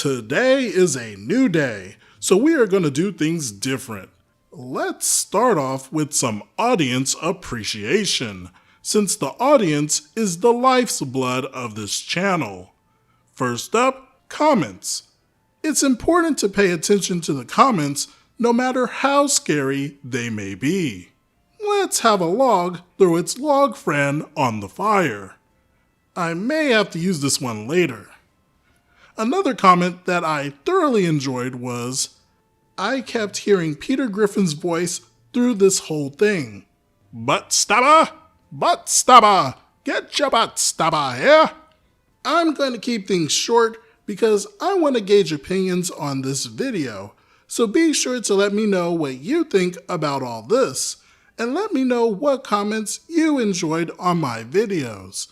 Today is a new day, so we are going to do things different. Let's start off with some audience appreciation, since the audience is the life's blood of this channel. First up, comments. It's important to pay attention to the comments no matter how scary they may be. Let's have a log throw its log friend on the fire. I may have to use this one later. Another comment that I thoroughly enjoyed was, I kept hearing Peter Griffin's voice through this whole thing. Butt stabber! Butt stabber! Get your butt stabber here! I'm going to keep things short because I want to gauge opinions on this video, so be sure to let me know what you think about all this, and let me know what comments you enjoyed on my videos.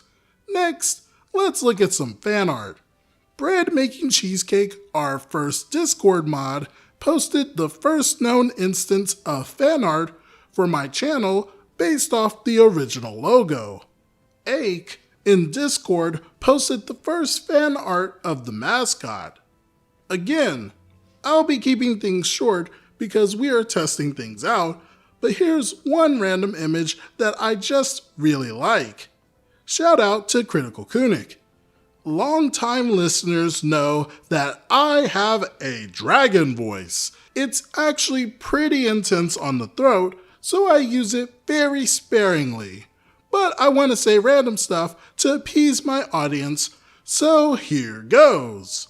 Next, let's look at some fan art. Bread Making Cheesecake, our first Discord mod, posted the first known instance of fan art for my channel based off the original logo. Ake in Discord posted the first fan art of the mascot. Again, I'll be keeping things short because we are testing things out, but here's one random image that I just really like. Shout out to Critical Kunik. Long-time listeners know that I have a dragon voice. It's actually pretty intense on the throat, so I use it very sparingly. But I want to say random stuff to appease my audience, so here goes.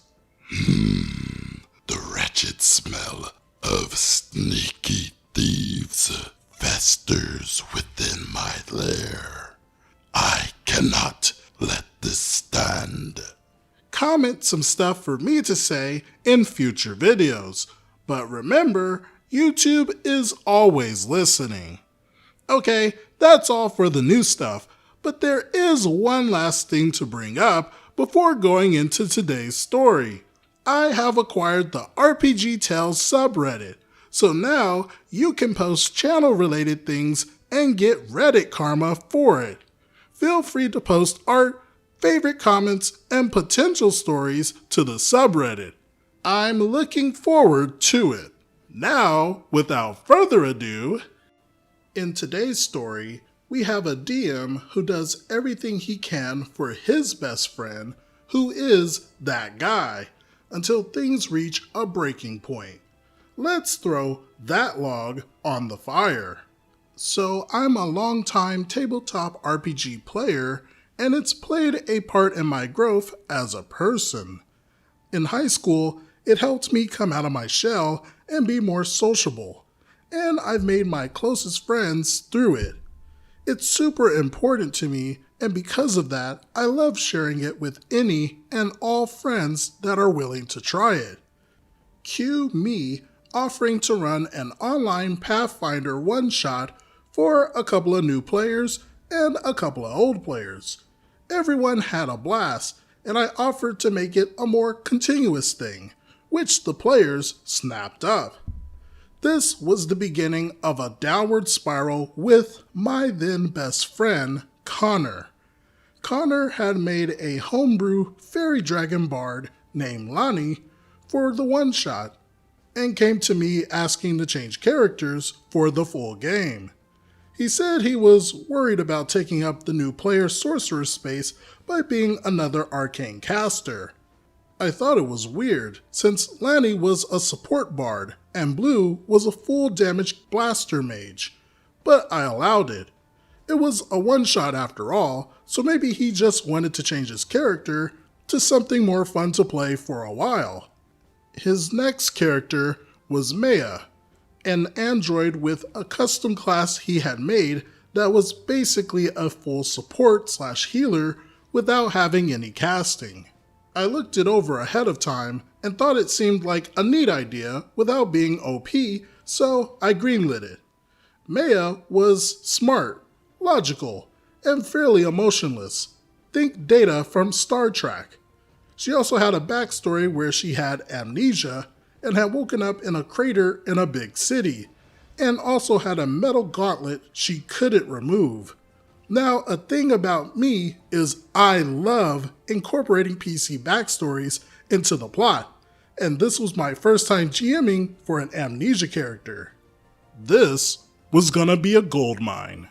The wretched smell of sneaky thieves festers within my lair. I cannot let this stand. Comment some stuff for me to say in future videos, but remember, YouTube is always listening. Okay, that's all for the new stuff, but there is one last thing to bring up before going into today's story. I have acquired the RPG Tales subreddit, so now you can post channel-related things and get Reddit karma for it. Feel free to post art, favorite comments, and potential stories to the subreddit. I'm looking forward to it. Now, without further ado, in today's story, we have a DM who does everything he can for his best friend, who is that guy, until things reach a breaking point. Let's throw that log on the fire. So I'm a longtime tabletop RPG player, and it's played a part in my growth as a person. In high school, it helped me come out of my shell and be more sociable, and I've made my closest friends through it. It's super important to me, and because of that, I love sharing it with any and all friends that are willing to try it. Cue me offering to run an online Pathfinder one-shot for a couple of new players and a couple of old players. Everyone had a blast, and I offered to make it a more continuous thing, which the players snapped up. This was the beginning of a downward spiral with my then best friend, Connor. Connor had made a homebrew fairy dragon bard named Lonnie for the one-shot, and came to me asking to change characters for the full game. He said he was worried about taking up the new player sorcerer space by being another arcane caster. I thought it was weird, since Lanny was a support bard and Blue was a full damage blaster mage, but I allowed it. It was a one-shot after all, so maybe he just wanted to change his character to something more fun to play for a while. His next character was Maya, an android with a custom class he had made that was basically a full support/healer without having any casting. I looked it over ahead of time and thought it seemed like a neat idea without being OP, so I greenlit it. Maya was smart, logical, and fairly emotionless. Think Data from Star Trek. She also had a backstory where she had amnesia and had woken up in a crater in a big city, and also had a metal gauntlet she couldn't remove. Now, a thing about me is I love incorporating PC backstories into the plot, and this was my first time GMing for an Amnesia character. This was gonna be a goldmine.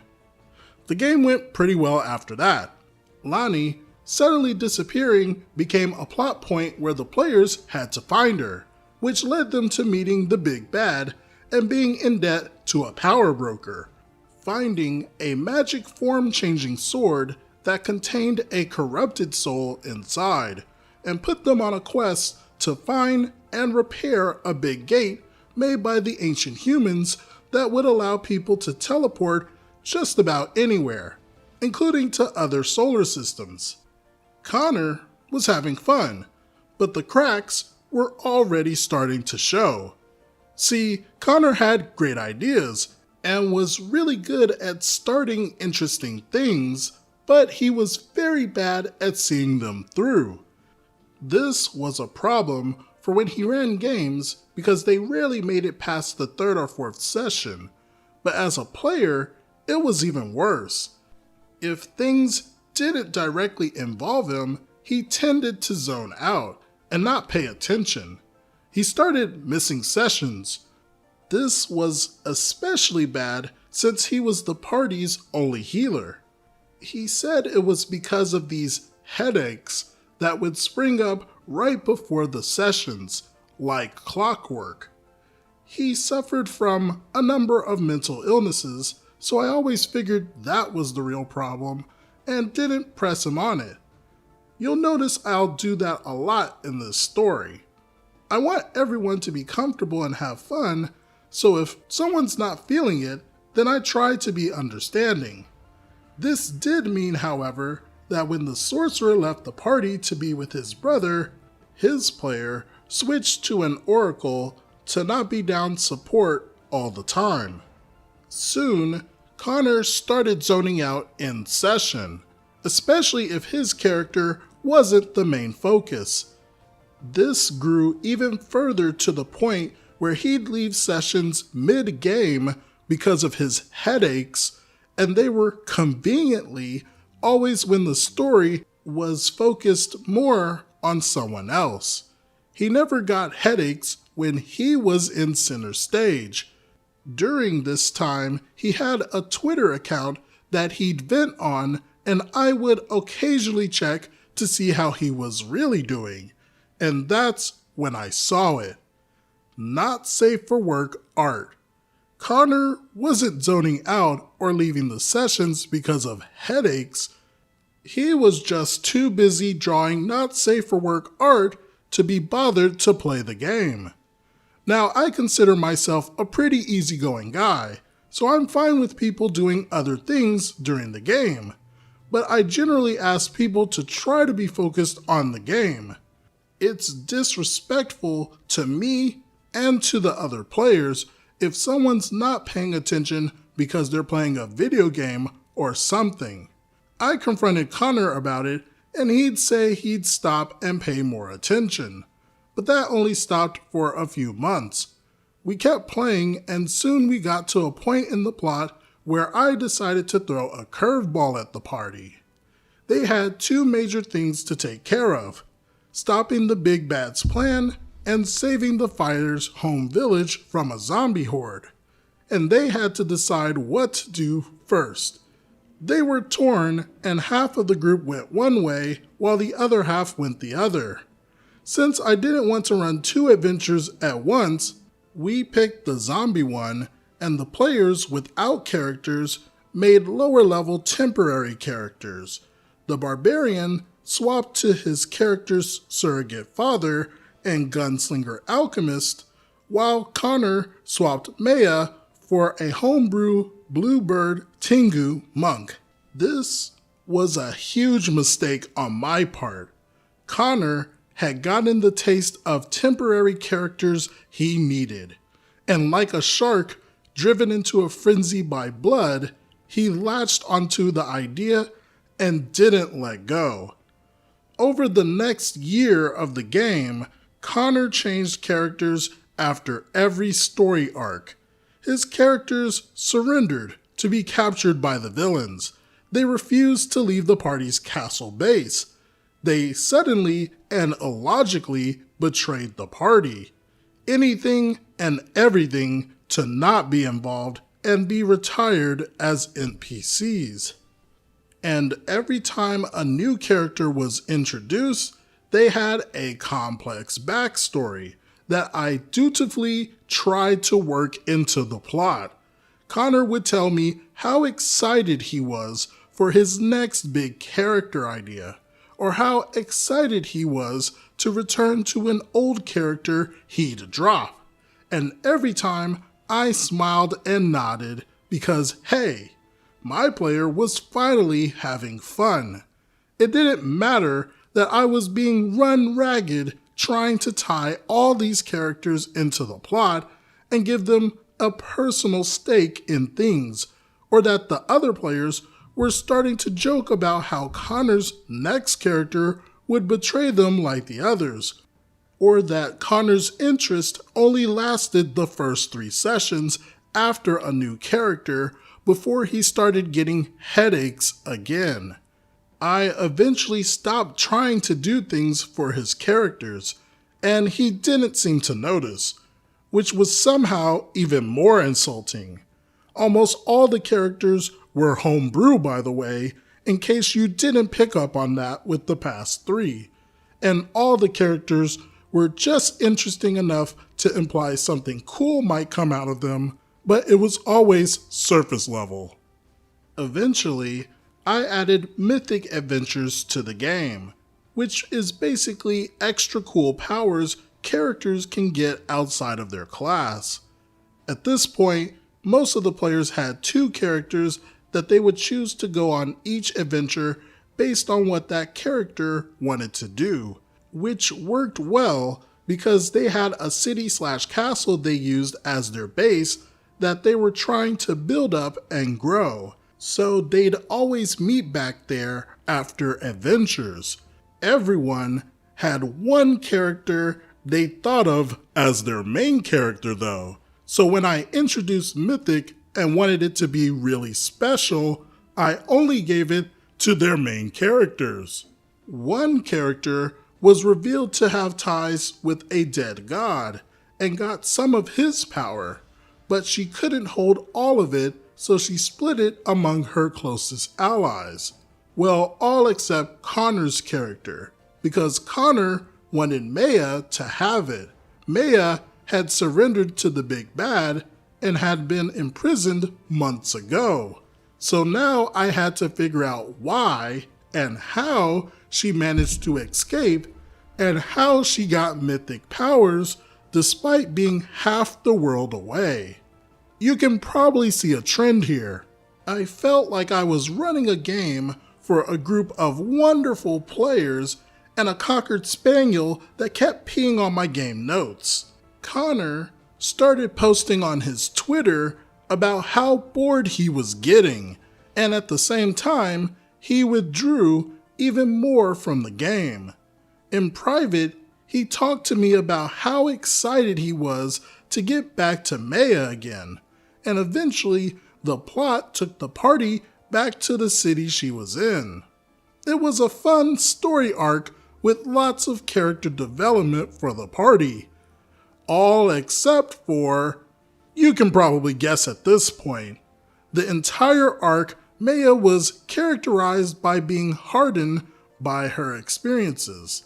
The game went pretty well after that. Lani suddenly disappearing became a plot point where the players had to find her, which led them to meeting the big bad and being in debt to a power broker, finding a magic form-changing sword that contained a corrupted soul inside, and put them on a quest to find and repair a big gate made by the ancient humans that would allow people to teleport just about anywhere, including to other solar systems. Connor was having fun, but the cracks were already starting to show. See, Connor had great ideas and was really good at starting interesting things, but he was very bad at seeing them through. This was a problem for when he ran games because they rarely made it past the 3rd or 4th session, but as a player, it was even worse. If things didn't directly involve him, he tended to zone out and not pay attention. He started missing sessions. This was especially bad since he was the party's only healer. He said it was because of these headaches that would spring up right before the sessions, like clockwork. He suffered from a number of mental illnesses, so I always figured that was the real problem and didn't press him on it. You'll notice I'll do that a lot in this story. I want everyone to be comfortable and have fun, so if someone's not feeling it, then I try to be understanding. This did mean, however, that when the sorcerer left the party to be with his brother, his player switched to an oracle to not be down support all the time. Soon, Connor started zoning out in session, especially if his character wasn't the main focus. This grew even further to the point where he'd leave sessions mid-game because of his headaches, and they were conveniently always when the story was focused more on someone else. He never got headaches when he was in center stage. During this time, he had a Twitter account that he'd vent on, and I would occasionally check to see how he was really doing. And that's when I saw it. Not safe for work art. Connor wasn't zoning out or leaving the sessions because of headaches. He was just too busy drawing not safe for work art to be bothered to play the game. Now, I consider myself a pretty easygoing guy, so I'm fine with people doing other things during the game, but I generally ask people to try to be focused on the game. It's disrespectful to me and to the other players if someone's not paying attention because they're playing a video game or something. I confronted Connor about it, and he'd say he'd stop and pay more attention. But that only stopped for a few months. We kept playing, and soon we got to a point in the plot where I decided to throw a curveball at the party. They had 2 major things to take care of: stopping the big bad's plan and saving the fighters' home village from a zombie horde. And they had to decide what to do first. They were torn, and half of the group went one way while the other half went the other. Since I didn't want to run 2 adventures at once, we picked the zombie one, and the players without characters made lower level temporary characters. The barbarian swapped to his character's surrogate father and gunslinger alchemist, while Connor swapped Maya for a homebrew Bluebird Tengu monk. This was a huge mistake on my part. Connor had gotten the taste of temporary characters he needed, and like a shark driven into a frenzy by blood, he latched onto the idea and didn't let go. Over the next year of the game, Connor changed characters after every story arc. His characters surrendered to be captured by the villains. They refused to leave the party's castle base. They suddenly and illogically betrayed the party. Anything and everything to not be involved and be retired as NPCs. And every time a new character was introduced, they had a complex backstory that I dutifully tried to work into the plot. Connor would tell me how excited he was for his next big character idea, or how excited he was to return to an old character he'd drop. And every time I smiled and nodded because, hey, my player was finally having fun. It didn't matter that I was being run ragged trying to tie all these characters into the plot and give them a personal stake in things, or that the other players were starting to joke about how Connor's next character would betray them like the others, or that Connor's interest only lasted the first 3 sessions after a new character before he started getting headaches again. I eventually stopped trying to do things for his characters, and he didn't seem to notice, which was somehow even more insulting. Almost all the characters were homebrew, by the way, in case you didn't pick up on that with the past 3. And all the characters were just interesting enough to imply something cool might come out of them, but it was always surface level. Eventually, I added mythic adventures to the game, which is basically extra cool powers characters can get outside of their class. At this point, most of the players had 2 characters that they would choose to go on each adventure based on what that character wanted to do, which worked well because they had a city/castle they used as their base that they were trying to build up and grow. So they'd always meet back there after adventures. Everyone had one character they thought of as their main character though. So when I introduced Mythic and wanted it to be really special, I only gave it to their main characters. One character was revealed to have ties with a dead god and got some of his power, but she couldn't hold all of it, so she split it among her closest allies. Well, all except Connor's character, because Connor wanted Maya to have it. Maya had surrendered to the big bad and had been imprisoned months ago. So now I had to figure out why and how she managed to escape and how she got mythic powers despite being half the world away. You can probably see a trend here. I felt like I was running a game for a group of wonderful players and a Cocker Spaniel that kept peeing on my game notes. Connor started posting on his Twitter about how bored he was getting, and at the same time, he withdrew even more from the game. In private, he talked to me about how excited he was to get back to Maya again, and eventually the plot took the party back to the city she was in. It was a fun story arc with lots of character development for the party. All except for, you can probably guess at this point, the entire arc Maya was characterized by being hardened by her experiences.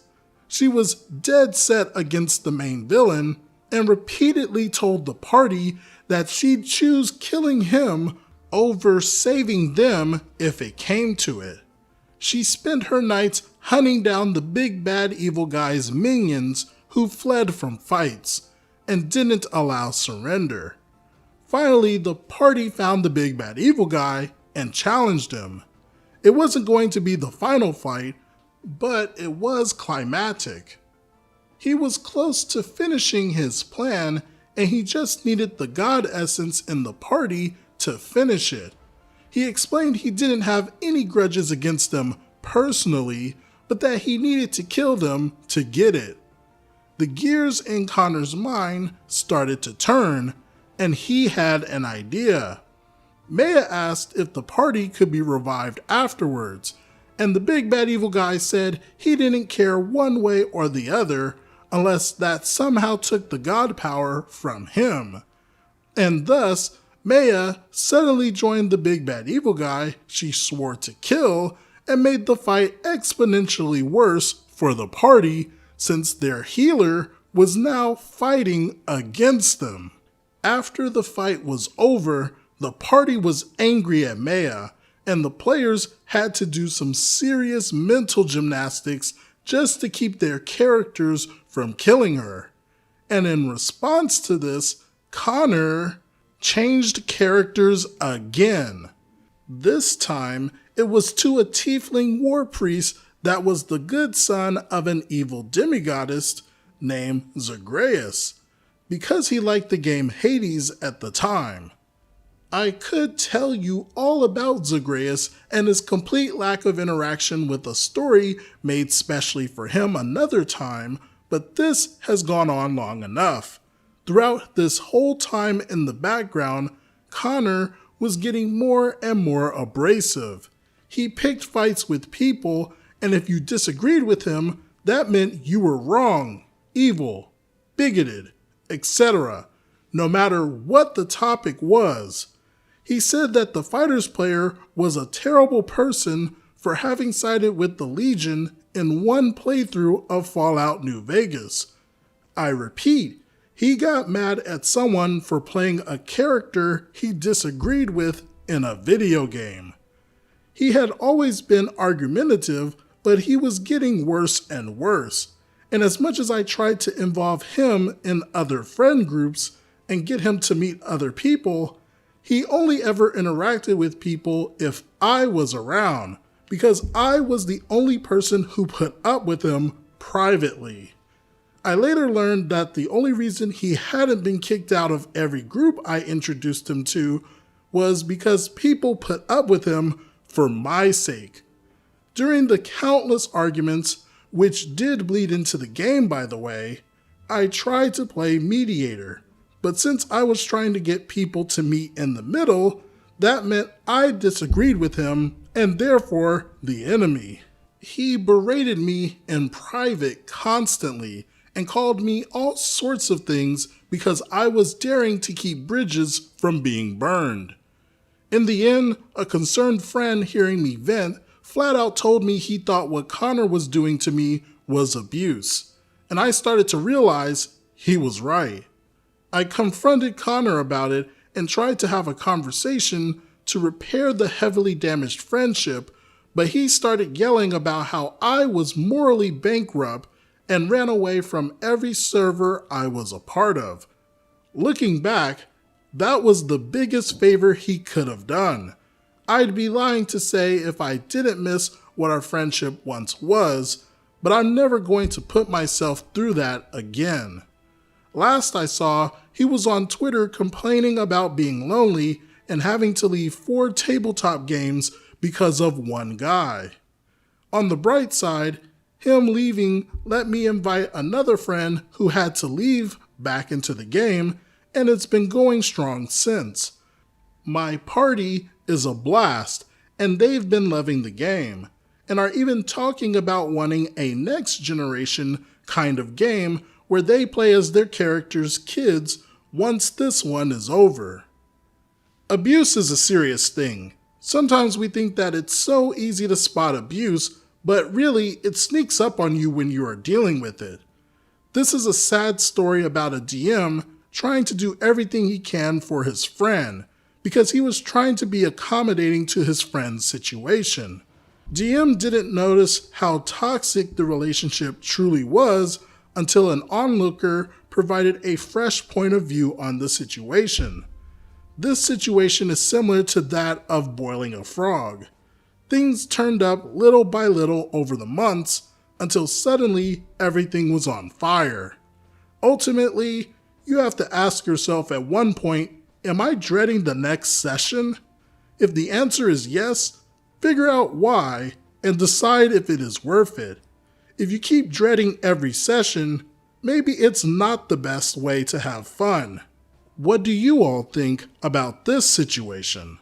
She was dead set against the main villain and repeatedly told the party that she'd choose killing him over saving them if it came to it. She spent her nights hunting down the big bad evil guy's minions who fled from fights and didn't allow surrender. Finally, the party found the big bad evil guy and challenged him. It wasn't going to be the final fight, but it was climactic. He was close to finishing his plan, and he just needed the god essence in the party to finish it. He explained he didn't have any grudges against them personally, but that he needed to kill them to get it. The gears in Connor's mind started to turn, and he had an idea. Maya asked if the party could be revived afterwards, and the big bad evil guy said he didn't care one way or the other unless that somehow took the god power from him. And thus, Maya suddenly joined the big bad evil guy she swore to kill and made the fight exponentially worse for the party since their healer was now fighting against them. After the fight was over, the party was angry at Maya, and the players had to do some serious mental gymnastics just to keep their characters from killing her. And in response to this, Connor changed characters again. This time, it was to a tiefling war priest that was the good son of an evil demigoddess named Zagreus, because he liked the game Hades at the time. I could tell you all about Zagreus and his complete lack of interaction with a story made specially for him another time, but this has gone on long enough. Throughout this whole time in the background, Connor was getting more and more abrasive. He picked fights with people, and if you disagreed with him, that meant you were wrong, evil, bigoted, etc., no matter what the topic was. He said that the Fighters player was a terrible person for having sided with the Legion in one playthrough of Fallout New Vegas. I repeat, he got mad at someone for playing a character he disagreed with in a video game. He had always been argumentative, but he was getting worse and worse. And as much as I tried to involve him in other friend groups and get him to meet other people, he only ever interacted with people if I was around, because I was the only person who put up with him privately. I later learned that the only reason he hadn't been kicked out of every group I introduced him to was because people put up with him for my sake. During the countless arguments, which did bleed into the game by the way, I tried to play mediator, but since I was trying to get people to meet in the middle, that meant I disagreed with him and therefore the enemy. He berated me in private constantly and called me all sorts of things because I was daring to keep bridges from being burned. In the end, a concerned friend hearing me vent flat out told me he thought what Connor was doing to me was abuse, and I started to realize he was right. I confronted Connor about it and tried to have a conversation to repair the heavily damaged friendship, but he started yelling about how I was morally bankrupt and ran away from every server I was a part of. Looking back, that was the biggest favor he could have done. I'd be lying to say if I didn't miss what our friendship once was, but I'm never going to put myself through that again. Last I saw, he was on Twitter complaining about being lonely and having to leave 4 tabletop games because of one guy. On the bright side, him leaving let me invite another friend who had to leave back into the game, and it's been going strong since. My party is a blast, and they've been loving the game, and are even talking about wanting a next generation kind of game where they play as their characters' kids once this one is over. Abuse is a serious thing. Sometimes we think that it's so easy to spot abuse, but really it sneaks up on you when you are dealing with it. This is a sad story about a DM trying to do everything he can for his friend, because he was trying to be accommodating to his friend's situation. DM didn't notice how toxic the relationship truly was until an onlooker provided a fresh point of view on the situation. This situation is similar to that of boiling a frog. Things turned up little by little over the months until suddenly everything was on fire. Ultimately, you have to ask yourself at one point, am I dreading the next session? If the answer is yes, figure out why and decide if it is worth it. If you keep dreading every session, maybe it's not the best way to have fun. What do you all think about this situation?